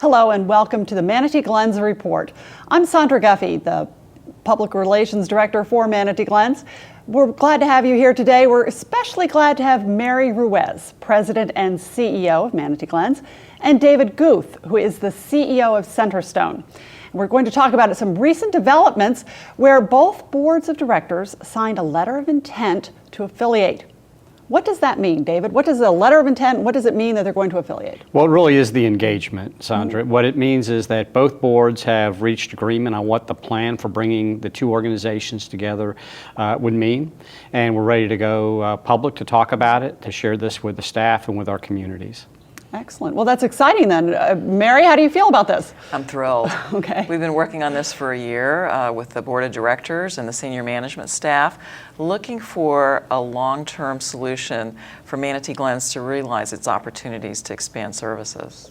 Hello and welcome to the Manatee Glens Report. I'm Sandra Guffey, the Public Relations Director for Manatee Glens. We're glad to have you here today. We're especially glad to have Mary Ruiz, President and CEO of Manatee Glens, and David Guth, who is the CEO of Centerstone. We're going to talk about some recent developments where both boards of directors signed a letter of intent to affiliate. What does that mean, David? What does a letter of intent, what does it mean that they're going to affiliate? Well, it really is the engagement, Sandra. What it means is that both boards have reached agreement on what the plan for bringing the two organizations together would mean. And we're ready to go public to talk about it, to share this with the staff and with our communities. Excellent. Well, that's exciting then. Mary, how do you feel about this? I'm thrilled. Okay. We've been working on this for a year with the board of directors and the senior management staff, looking for a long-term solution for Manatee Glens to realize its opportunities to expand services.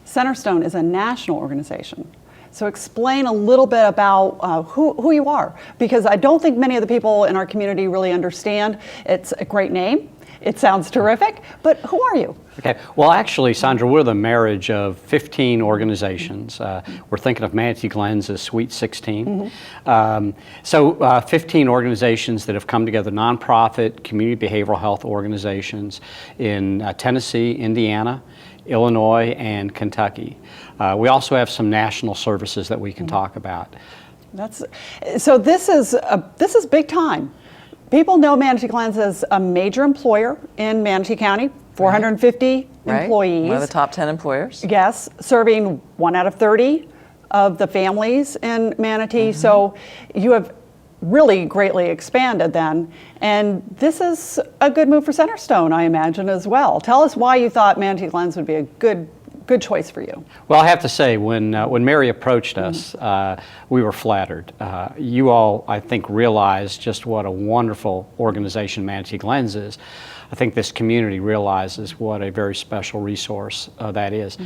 Centerstone is a national organization. So explain a little bit about who you are, because I don't think many of the people in our community really understand. It's a great name. It sounds terrific, but who are you? Okay. Well, actually, Sandra, we're the marriage of 15 organizations. We're thinking of Manatee Glens as Suite 16. 15 organizations that have come together, nonprofit, community behavioral health organizations in Tennessee, Indiana, Illinois, and Kentucky. We also have some national services that we can talk about. So this is big time. People know Manatee Glens as a major employer in Manatee County, 450 employees. One of the top 10 employers. Yes, serving 1 out of 30 of the families in Manatee. So you have really greatly expanded then. And this is a good move for Centerstone, I imagine, as well. Tell us why you thought Manatee Glens would be a good choice for you. Well, I have to say, when Mary approached us, we were flattered. You all, I think, realize just what a wonderful organization Manatee Glens is. I think this community realizes what a very special resource that is.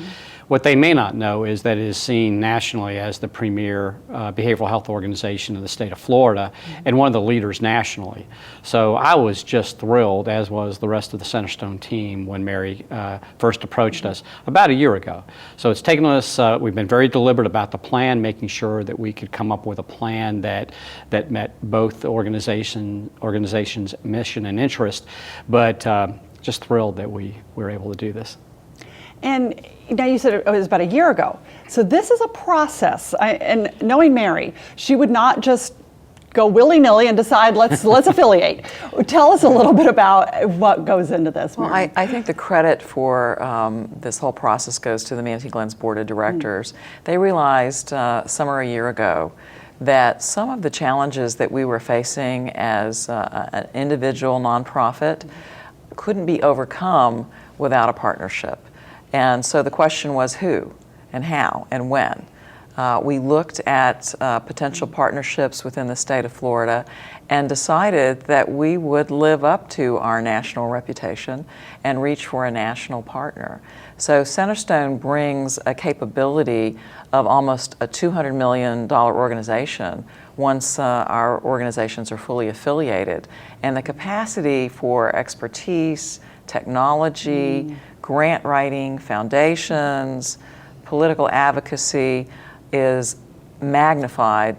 What they may not know is that it is seen nationally as the premier behavioral health organization in the state of Florida and one of the leaders nationally. So I was just thrilled, as was the rest of the Centerstone team, when Mary first approached us about a year ago. So it's taken us, we've been very deliberate about the plan, making sure that we could come up with a plan that met both organizations' mission and interest, but just thrilled that we were able to do this. And now you said it was about a year ago. So this is a process. And knowing Mary, she would not just go willy-nilly and decide let's affiliate. Tell us a little bit about what goes into this. Well, I think the credit for this whole process goes to the Manatee Glens Board of Directors. They realized summer a year ago that some of the challenges that we were facing as an individual nonprofit couldn't be overcome without a partnership. And so the question was who and how and when. We looked at potential partnerships within the state of Florida and decided that we would live up to our national reputation and reach for a national partner. So Centerstone brings a capability of almost a $200 million organization once our organizations are fully affiliated. And the capacity for expertise, technology, grant writing, foundations, political advocacy is magnified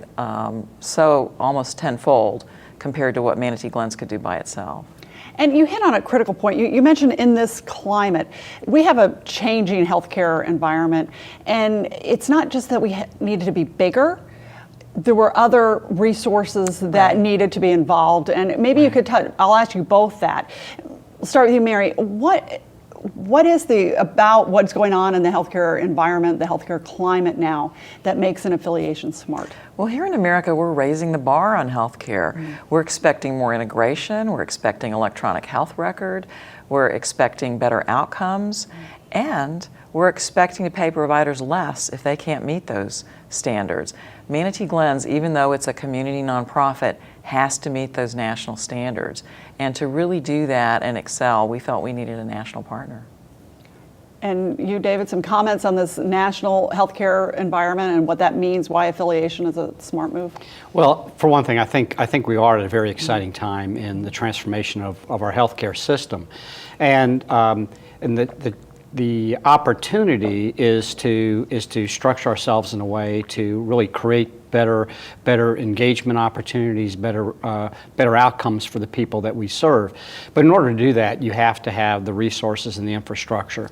so almost tenfold compared to what Manatee Glens could do by itself. And you hit on a critical point. You mentioned in this climate, we have a changing healthcare environment, and it's not just that we needed to be bigger. There were other resources that needed to be involved, and maybe you could I'll ask you both that. We'll start with you, Mary. What what is about what's going on in the healthcare environment, the healthcare climate now, that makes an affiliation smart? Well, here in America, we're raising the bar on healthcare. We're expecting more integration. We're expecting electronic health record. We're expecting better outcomes. And we're expecting to pay providers less if they can't meet those standards. Manatee Glens, even though it's a community nonprofit, has to meet those national standards. And to really do that and excel, we felt we needed a national partner. And you, David, some comments on this national healthcare environment and what that means, why affiliation is a smart move? Well, for one thing, I think we are at a very exciting time in the transformation of our healthcare system. And the opportunity is to structure ourselves in a way to really create better engagement opportunities, better outcomes for the people that we serve. But in order to do that, you have to have the resources and the infrastructure.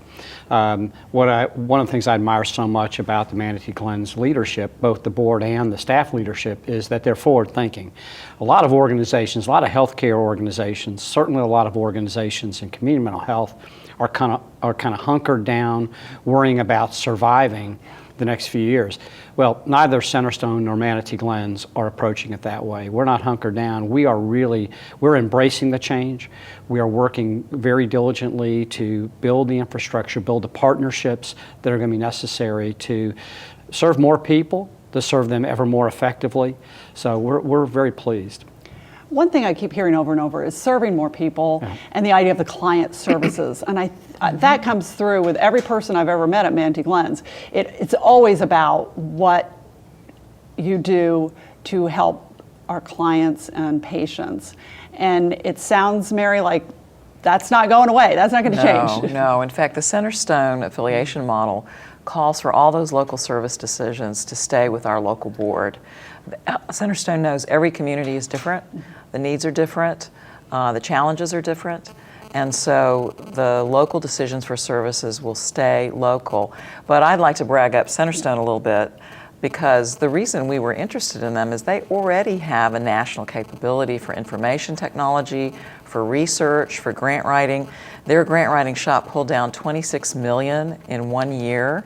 One of the things I admire so much about the Manatee Glens leadership, both the board and the staff leadership, is that they're forward thinking. A lot of organizations, a lot of healthcare organizations, certainly a lot of organizations in community mental health are kind of hunkered down, worrying about surviving the next few years. Well, neither Centerstone nor Manatee Glens are approaching it that way. We're not hunkered down. We're embracing the change. We are working very diligently to build the infrastructure, build the partnerships that are going to be necessary to serve more people, to serve them ever more effectively. So we're very pleased. One thing I keep hearing over and over is serving more people and the idea of the client services. And that comes through with every person I've ever met at Manatee Glens. It's always about what you do to help our clients and patients. And it sounds, Mary, like that's not going away. That's not going to change. No. In fact, the Centerstone affiliation model calls for all those local service decisions to stay with our local board. Centerstone knows every community is different, the needs are different, the challenges are different, and so the local decisions for services will stay local. But I'd like to brag up Centerstone a little bit, because the reason we were interested in them is they already have a national capability for information technology, for research, for grant writing. Their grant writing shop pulled down $26 million in 1 year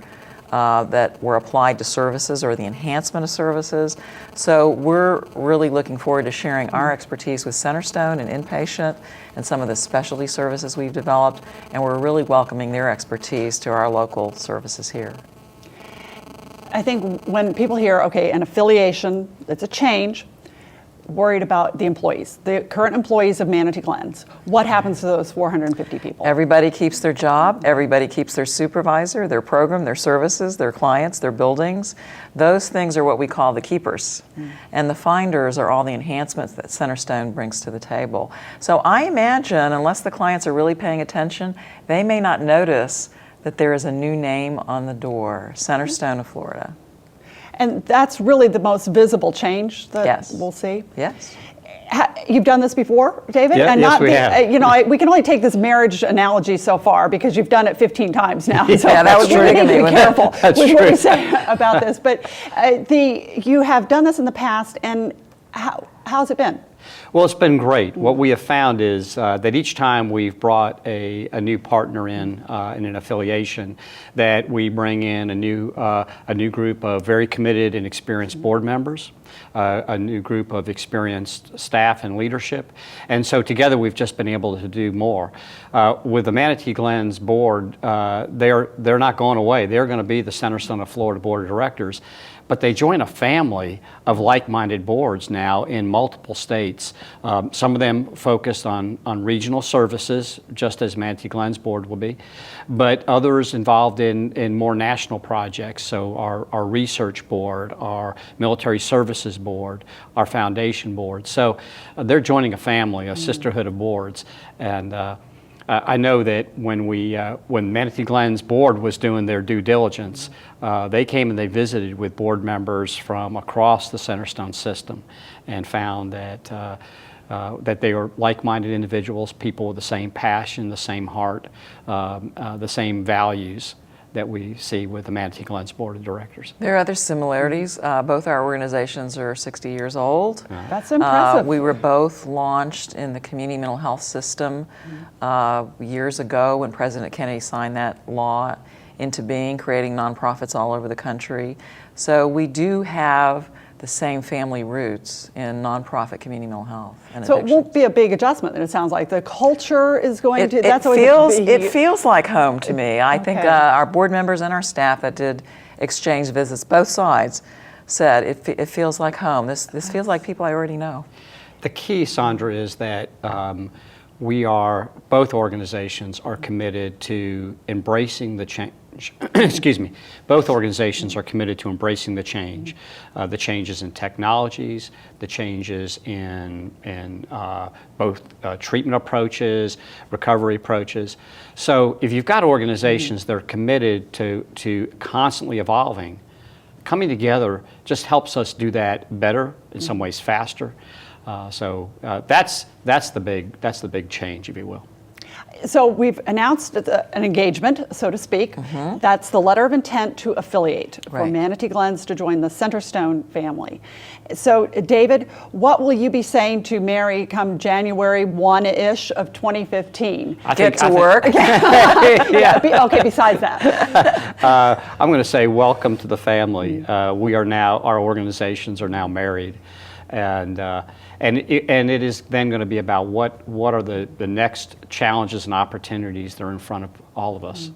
that were applied to services or the enhancement of services. So we're really looking forward to sharing our expertise with Centerstone and inpatient and some of the specialty services we've developed, and we're really welcoming their expertise to our local services here. I think when people hear, okay, an affiliation, it's a change, worried about the employees, the current employees of Manatee Glens. What happens to those 450 people? Everybody keeps their job, everybody keeps their supervisor, their program, their services, their clients, their buildings. Those things are what we call the keepers. And the finders are all the enhancements that Centerstone brings to the table. So I imagine, unless the clients are really paying attention, they may not notice that there is a new name on the door, Centerstone of Florida. And that's really the most visible change that we'll see? Yes. You've done this before, David? Yeah, and yes, we have. You know, we can only take this marriage analogy so far because you've done it 15 times now. So yeah, that would be be careful with true. what we say about this. But you have done this in the past, and how's it been? Well, it's been great. What we have found is that each time we've brought a new partner in an affiliation, that we bring in a new group of very committed and experienced board members, a new group of experienced staff and leadership, and so together we've just been able to do more. With the Manatee Glens board, they're not going away. They're going to be the Centerstone of Florida Board of Directors. But they join a family of like-minded boards now in multiple states. Some of them focused on regional services, just as Manatee Glens board will be, but others involved in more national projects. So our research board, our military services board, our foundation board. So they're joining a family, a sisterhood of boards. And I know that when Manatee Glens board was doing their due diligence, they came and they visited with board members from across the Centerstone system and found that they are like-minded individuals, people with the same passion, the same heart, the same values that we see with the Manatee Glens Board of Directors. There are other similarities. Both our organizations are 60 years old. That's impressive. We were both launched in the community mental health system years ago when President Kennedy signed that law into being, creating nonprofits all over the country. So we do have the same family roots in nonprofit community mental health and So it addiction. won't be a big adjustment, and it sounds like the culture is going to. That's always It feels like home to me. I think Okay. our board members and our staff that did exchange visits, both sides, said it feels like home. This feels like people I already know. The key, Sandra, is that both organizations are committed to embracing the change. Excuse me. Both organizations are committed to embracing the changes in technologies, the changes in both treatment approaches, recovery approaches. So if you've got organizations that are committed to constantly evolving, coming together just helps us do that better, in some ways faster. So that's the big change, if you will. So we've announced an engagement, so to speak. That's the letter of intent to affiliate for Right. Manatee Glens to join the Centerstone family. So David, what will you be saying to Mary come January 1-ish of 2015? Get to work. Yeah. Okay, besides that. I'm going to say welcome to the family. Our organizations are now married. And it is then going to be about what are the next challenges and opportunities that are in front of all of us.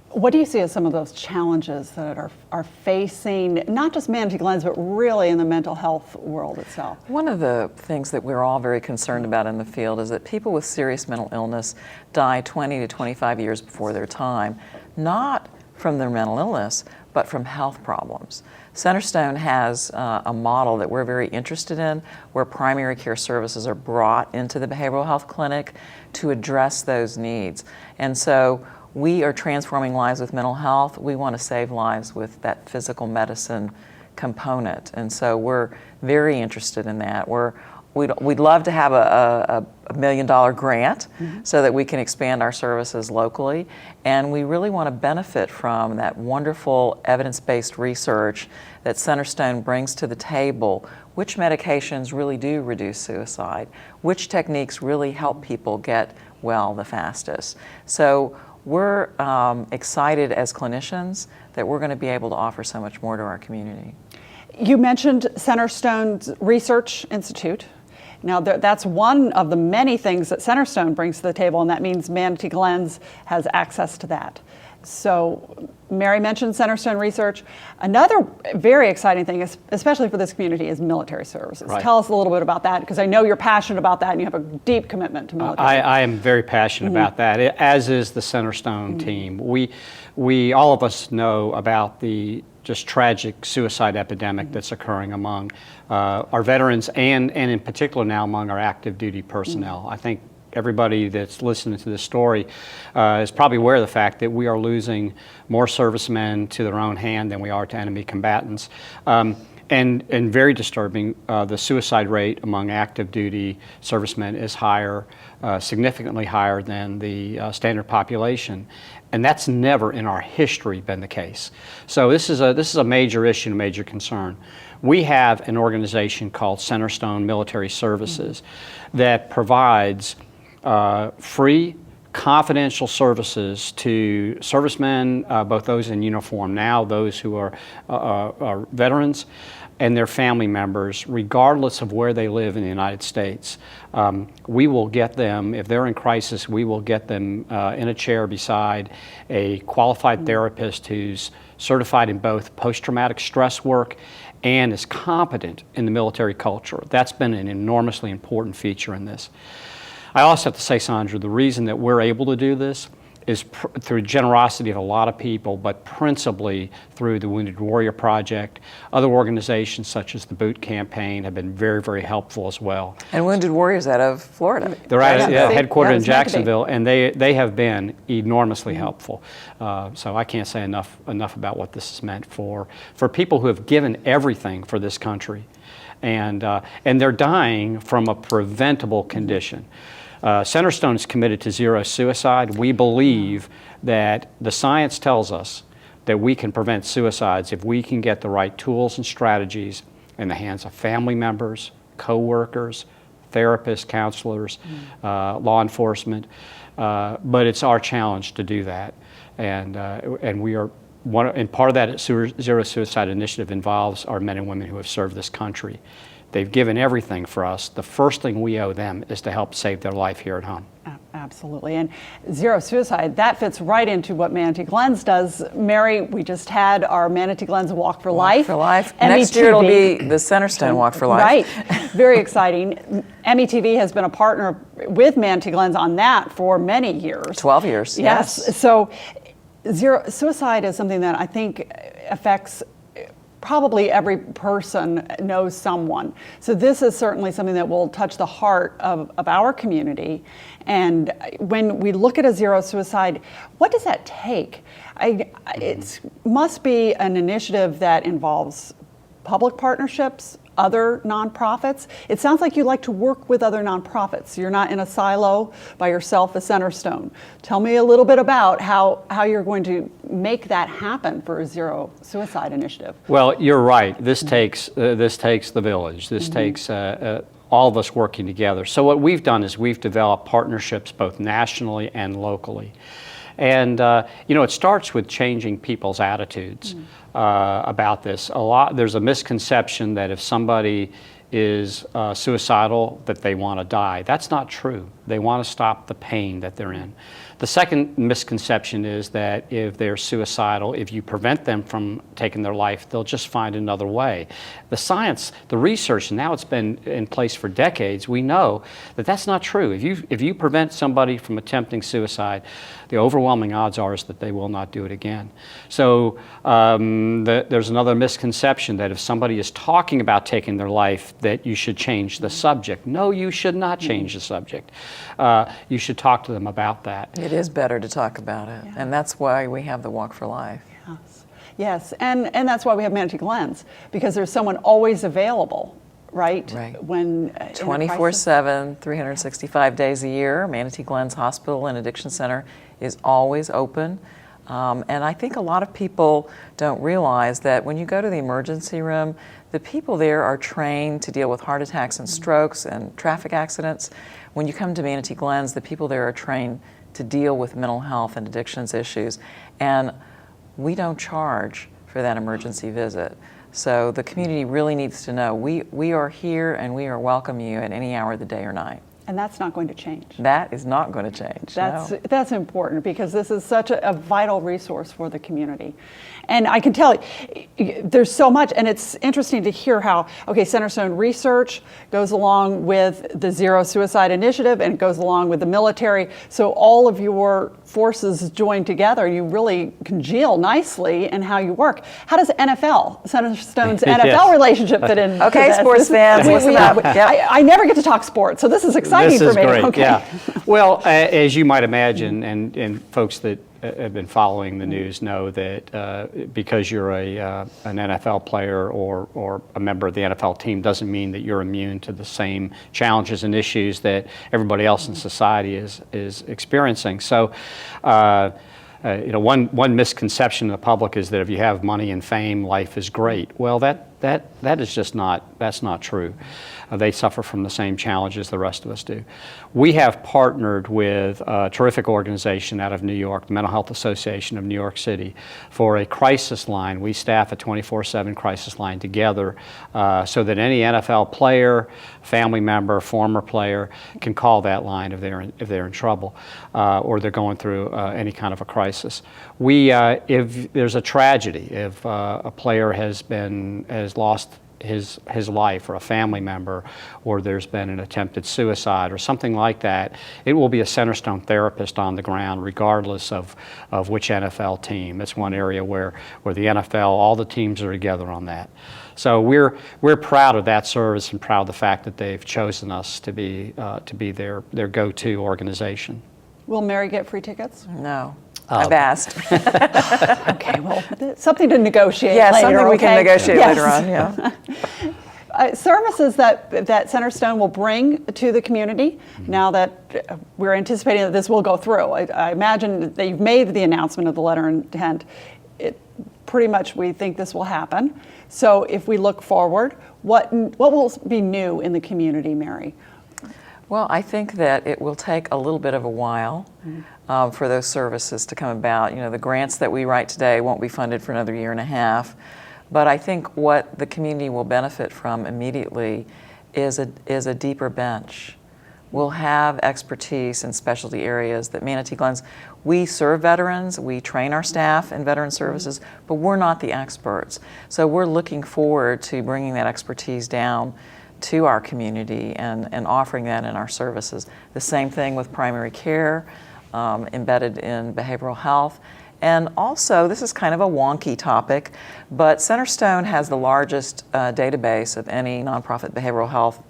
What do you see as some of those challenges that are facing not just Manatee Glens, but really in the mental health world itself? One of the things that we're all very concerned about in the field is that people with serious mental illness die 20 to 25 years before their time, not from their mental illness, but from health problems. Centerstone has a model that we're very interested in where primary care services are brought into the behavioral health clinic to address those needs. And so we are transforming lives with mental health. We want to save lives with that physical medicine component. And so we're very interested in that. We'd love to have a $1 million grant so that we can expand our services locally. And we really want to benefit from that wonderful evidence-based research that Centerstone brings to the table. Which medications really do reduce suicide? Which techniques really help people get well the fastest? So we're excited as clinicians that we're going to be able to offer so much more to our community. You mentioned Centerstone's Research Institute. Now, that's one of the many things that Centerstone brings to the table, and that means Manatee Glens has access to that. So Mary mentioned Centerstone Research. Another very exciting thing, especially for this community, is military services. Right. Tell us a little bit about that, because I know you're passionate about that and you have a deep commitment to military. I am very passionate about that, as is the Centerstone team. We all of us know about the just tragic suicide epidemic that's occurring among our veterans and in particular now among our active duty personnel. I think everybody that's listening to this story is probably aware of the fact that we are losing more servicemen to their own hand than we are to enemy combatants. And very disturbing, the suicide rate among active duty servicemen is higher, significantly higher than the standard population. And that's never in our history been the case. So this is a major issue, a major concern. We have an organization called Centerstone Military Services that provides free, confidential services to servicemen, both those in uniform now, those who are veterans, and their family members, regardless of where they live in the United States. We will get them, if they're in crisis, we will get them in a chair beside a qualified therapist who's certified in both post-traumatic stress work and is competent in the military culture. That's been an enormously important feature in this. I also have to say, Sandra, the reason that we're able to do this is through generosity of a lot of people, but principally through the Wounded Warrior Project. Other organizations such as the Boot Campaign have been very, very helpful as well. And Wounded Warriors out of Florida. They're headquartered in Jacksonville. Jacksonville, and they have been enormously helpful. So I can't say enough about what this has meant for people who have given everything for this country, and they're dying from a preventable condition. Centerstone is committed to zero suicide. We believe that the science tells us that we can prevent suicides if we can get the right tools and strategies in the hands of family members, co-workers, therapists, counselors, law enforcement. But it's our challenge to do that. And we are and part of that Zero Suicide Initiative involves our men and women who have served this country. They've given everything for us. The first thing we owe them is to help save their life here at home. Absolutely. And zero suicide, that fits right into what Manatee Glens does. Mary, we just had our Manatee Glens Walk for Life. For Life. METV. Next year it'll be the Centerstone Walk for Life. Right. Very exciting. METV has been a partner with Manatee Glens on that for many years. 12 years. Yes. So zero suicide is something that I think affects probably every person knows someone. So this is certainly something that will touch the heart of our community. And when we look at a zero suicide, what does that take? It must be an initiative that involves public partnerships, other nonprofits. It sounds like you like to work with other nonprofits. You're not in a silo by yourself as Centerstone. Tell me a little bit about how you're going to make that happen for a zero suicide initiative. Well, you're right. This takes the village. This takes all of us working together. So what we've done is we've developed partnerships both nationally and locally. And it starts with changing people's attitudes about this. There's a misconception that if somebody is suicidal, that they want to die. That's not true. They want to stop the pain that they're in. The second misconception is that if they're suicidal, if you prevent them from taking their life, they'll just find another way. The science, the research, now it's been in place for decades, we know that that's not true. If you prevent somebody from attempting suicide, the overwhelming odds are is that they will not do it again. So there's another misconception that if somebody is talking about taking their life, that you should change the subject. No, you should not change the subject. You should talk to them about that. It is better to talk about it, and that's why we have the Walk for Life. Yes, and that's why we have Manatee Glens, because there's someone always available, right? When 24/7, 365 days a year, Manatee Glens Hospital and Addiction Center is always open. And I think a lot of people don't realize that when you go to the emergency room, the people there are trained to deal with heart attacks and strokes and traffic accidents. When you come to Manatee Glens, the people there are trained to deal with mental health and addictions issues. And we don't charge for that emergency visit. So the community really needs to know we are here and we are welcome you at any hour of the day or night. And that's not going to change. That is not going to change. That's important, because this is such a vital resource for the community. And I can tell you, there's so much, and it's interesting to hear how, Centerstone research goes along with the Zero Suicide Initiative, and it goes along with the military. So all of your forces join together, and you really congeal nicely in how you work. How does Centerstone's NFL relationship fit in? Okay, sports fans, listen up. I never get to talk sports, so this is exciting for me. This is great, yeah. Well, as you might imagine, and folks that have been following the news know that because you're an NFL player or a member of the NFL team doesn't mean that you're immune to the same challenges and issues that everybody else in society is experiencing. So, one misconception in the public is that if you have money and fame, life is great. Well, that is just that's not true. They suffer from the same challenges the rest of us do. We have partnered with a terrific organization out of New York, the Mental Health Association of New York City, for a crisis line. We staff a 24/7 crisis line together so that any NFL player, family member, former player can call that line if they're in trouble or they're going through any kind of a crisis. If there's a tragedy, if a player has lost his life, or a family member, or there's been an attempted suicide or something like that, it will be a Centerstone therapist on the ground regardless of which NFL team. It's one area where the NFL, all the teams are together on that. So we're proud of that service and proud of the fact that they've chosen us to be their go-to organization. Will Mary get free tickets? No. I've asked. Okay, well, something to negotiate later. Yeah, something we can negotiate later on, yeah. services that Centerstone will bring to the community now that we're anticipating that this will go through. I imagine that you've made the announcement of the letter of intent. Pretty much we think this will happen. So if we look forward, what will be new in the community, Mary? Well, I think that it will take a little bit of a while for those services to come about. You know, the grants that we write today won't be funded for another year and a half. But I think what the community will benefit from immediately is a deeper bench. We'll have expertise in specialty areas that Manatee Glens, we serve veterans, we train our staff in veteran services, but we're not the experts. So we're looking forward to bringing that expertise down to our community and offering that in our services. The same thing with primary care, embedded in behavioral health. And also, this is kind of a wonky topic, but Centerstone has the largest database of any nonprofit behavioral health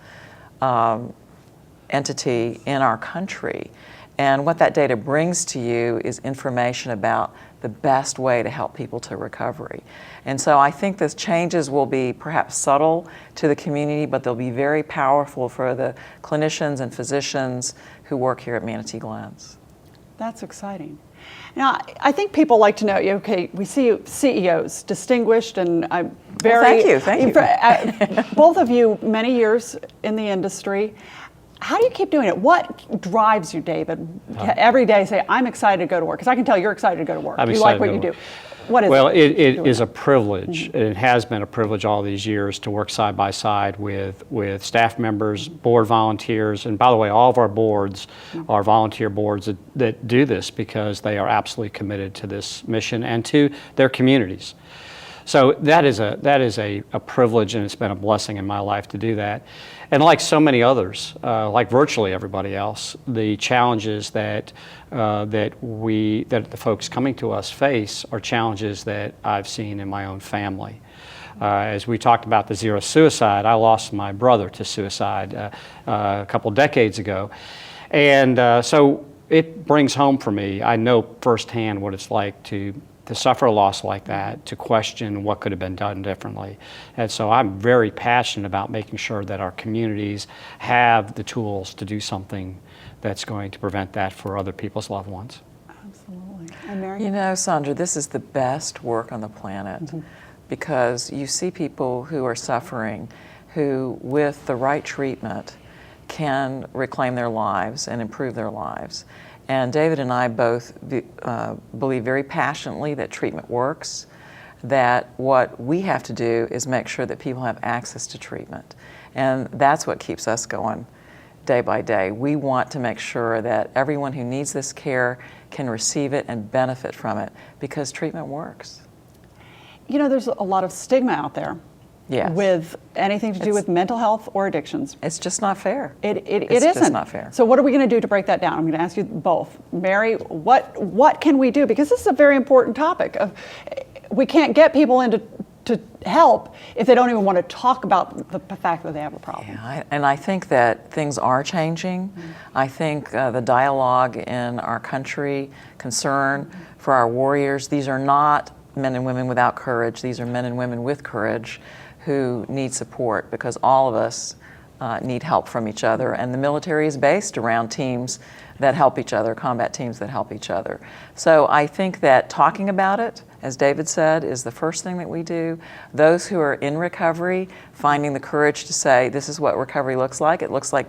entity in our country. And what that data brings to you is information about the best way to help people to recovery. And so I think those changes will be perhaps subtle to the community, but they'll be very powerful for the clinicians and physicians who work here at Manatee Glens. That's exciting. Now, I think people like to know, okay, we see you CEOs, distinguished, and I'm very... Well, thank you. Both of you, many years in the industry. How do you keep doing it? What drives you, David? Every day say, I'm excited to go to work, because I can tell you're excited to go to work. You like what you do. What is well, it is a privilege. It has been a privilege all these years to work side by side with staff members, board volunteers, and by the way, all of our boards are volunteer boards that do this because they are absolutely committed to this mission and to their communities. So that is a privilege, and it's been a blessing in my life to do that. And like so many others, like virtually everybody else, the challenges that the folks coming to us face are challenges that I've seen in my own family. As we talked about the zero suicide, I lost my brother to suicide a couple decades ago, and so it brings home for me. I know firsthand what it's like to suffer a loss like that, to question what could have been done differently. And so I'm very passionate about making sure that our communities have the tools to do something that's going to prevent that for other people's loved ones. Absolutely. And Mary? You know, Sandra, this is the best work on the planet because you see people who are suffering who, with the right treatment, can reclaim their lives and improve their lives. And David and I both believe very passionately that treatment works, that what we have to do is make sure that people have access to treatment. And that's what keeps us going day by day. We want to make sure that everyone who needs this care can receive it and benefit from it because treatment works. You know, there's a lot of stigma out there. Yes. With anything to do with mental health or addictions. It's just not fair. It it's isn't. just not fair. So what are we going to do to break that down? I'm going to ask you both. Mary, what can we do? Because this is a very important topic. We can't get people into to help if they don't even want to talk about the fact that they have a problem. Yeah, and I think that things are changing. I think the dialogue in our country, concern for our warriors, these are not men and women without courage. These are men and women with courage who need support because all of us need help from each other. And the military is based around teams that help each other, combat teams that help each other. So I think that talking about it, as David said, is the first thing that we do. Those who are in recovery, finding the courage to say, this is what recovery looks like. It looks like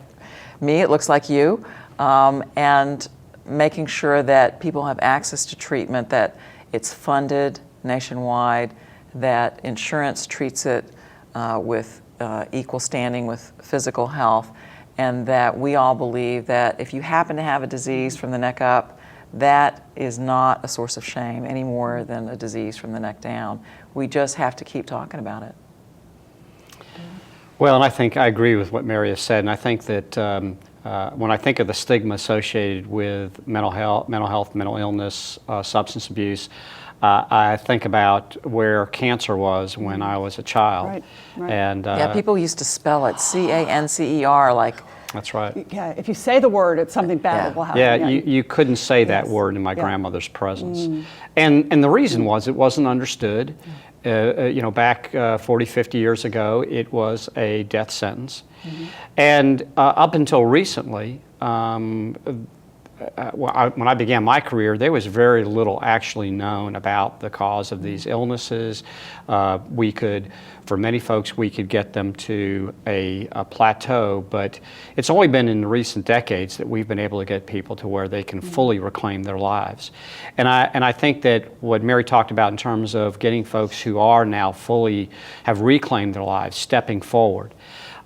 me, it looks like you. And making sure that people have access to treatment, that it's funded nationwide, that insurance treats it with equal standing with physical health, and that we all believe that if you happen to have a disease from the neck up, that is not a source of shame any more than a disease from the neck down. We just have to keep talking about it. Well, and I think I agree with what Mary has said, and I think that when I think of the stigma associated with mental health, mental illness, substance abuse, I think about where cancer was when I was a child. Right, right. And Yeah, people used to spell it C-A-N-C-E-R like. That's right. Yeah, if you say the word, it's something bad will happen. Yeah, you couldn't say that Yes. word in my grandmother's presence. And the reason was it wasn't understood. Back 40, 50 years ago, it was a death sentence. And up until recently, when I began my career, there was very little actually known about the cause of these illnesses. For many folks, we could get them to a plateau, but it's only been in the recent decades that we've been able to get people to where they can fully reclaim their lives. And I think that what Mary talked about in terms of getting folks who are now have reclaimed their lives, stepping forward.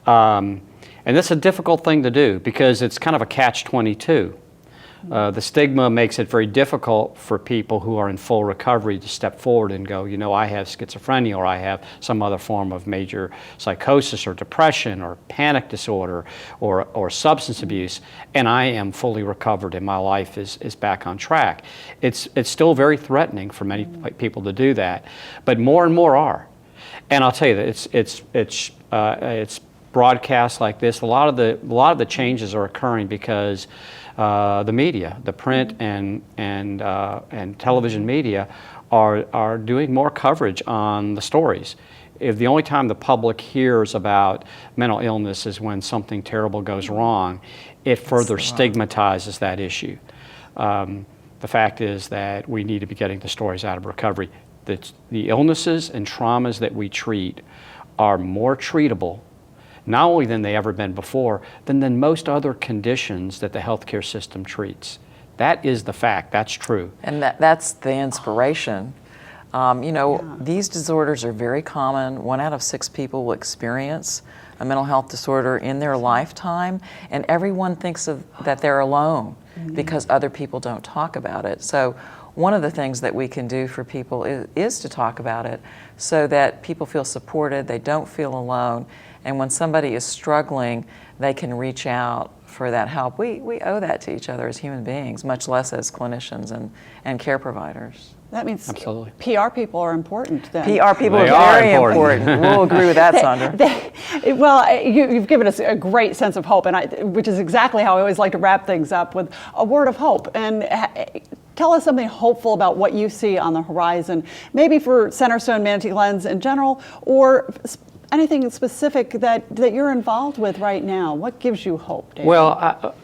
And that's a difficult thing to do because it's kind of a catch-22. The stigma makes it very difficult for people who are in full recovery to step forward and go, I have schizophrenia, or I have some other form of major psychosis or depression or panic disorder or substance abuse, and I am fully recovered and my life is back on track. It's still very threatening for many people to do that, but more and more are. And I'll tell you that it's broadcasts like this. A lot of the changes are occurring because the media, the print and television media, are doing more coverage on the stories. If the only time the public hears about mental illness is when something terrible goes wrong, it further stigmatizes that issue. The fact is that we need to be getting the stories out of recovery. The illnesses and traumas that we treat are more treatable, not only than they ever been before, than most other conditions that the healthcare system treats. That is the fact. That's true. And that's the inspiration. These disorders are very common. 1 out of 6 people will experience a mental health disorder in their lifetime, and everyone thinks that they're alone because other people don't talk about it. So one of the things that we can do for people is to talk about it so that people feel supported, they don't feel alone, and when somebody is struggling, they can reach out for that help. We owe that to each other as human beings, much less as clinicians and care providers. That means absolutely. PR people are important then. PR people are very important. We'll agree with that, Sandra. You've given us a great sense of hope, which is exactly how I always like to wrap things up, with a word of hope. And tell us something hopeful about what you see on the horizon, maybe for Centerstone, Manatee Glens in general, or anything specific that you're involved with right now. What gives you hope, David? Well,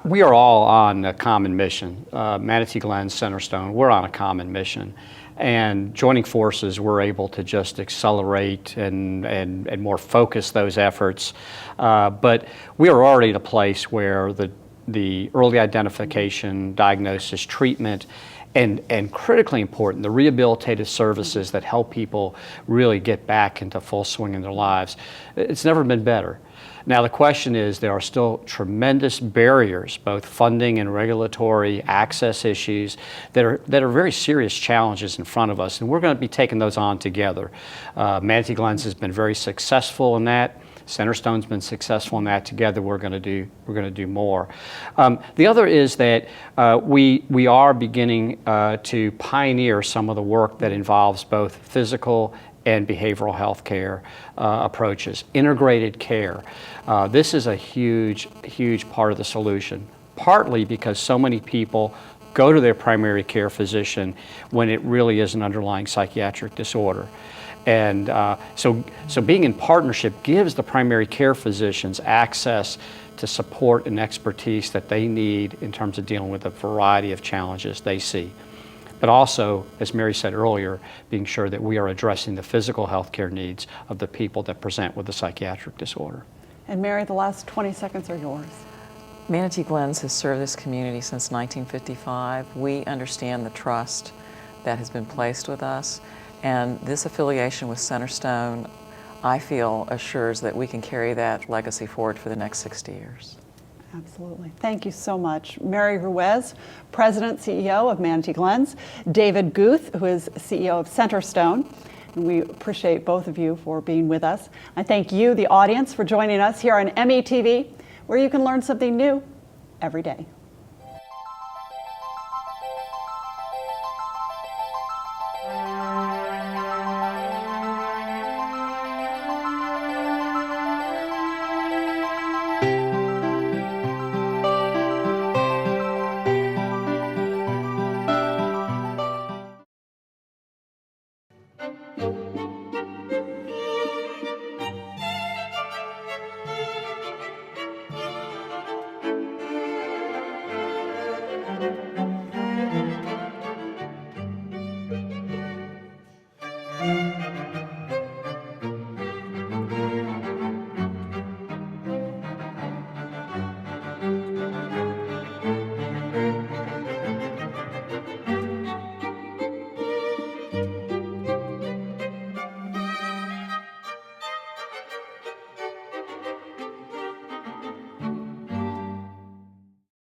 we are all on a common mission. Manatee Glens, Centerstone, we're on a common mission. And joining forces, we're able to just accelerate and more focus those efforts. But we are already at a place where the early identification, diagnosis, treatment, and critically important, the rehabilitative services that help people really get back into full swing in their lives. It's never been better. Now the question is, there are still tremendous barriers, both funding and regulatory access issues, that are very serious challenges in front of us, and we're going to be taking those on together. Manatee Glens has been very successful in that. Centerstone's been successful in that. Together, we're going to do more. The other is that we are beginning to pioneer some of the work that involves both physical and behavioral health care approaches, integrated care. This is a huge part of the solution, partly because so many people go to their primary care physician when it really is an underlying psychiatric disorder. And so being in partnership gives the primary care physicians access to support and expertise that they need in terms of dealing with a variety of challenges they see. But also, as Mary said earlier, being sure that we are addressing the physical health care needs of the people that present with a psychiatric disorder. And Mary, the last 20 seconds are yours. Manatee Glens has served this community since 1955. We understand the trust that has been placed with us, and this affiliation with Centerstone, I feel, assures that we can carry that legacy forward for the next 60 years. Absolutely. Thank you so much. Mary Ruiz, President, CEO of Manatee Glens, David Guth, who is CEO of Centerstone, and we appreciate both of you for being with us. I thank you, the audience, for joining us here on METV, where you can learn something new every day.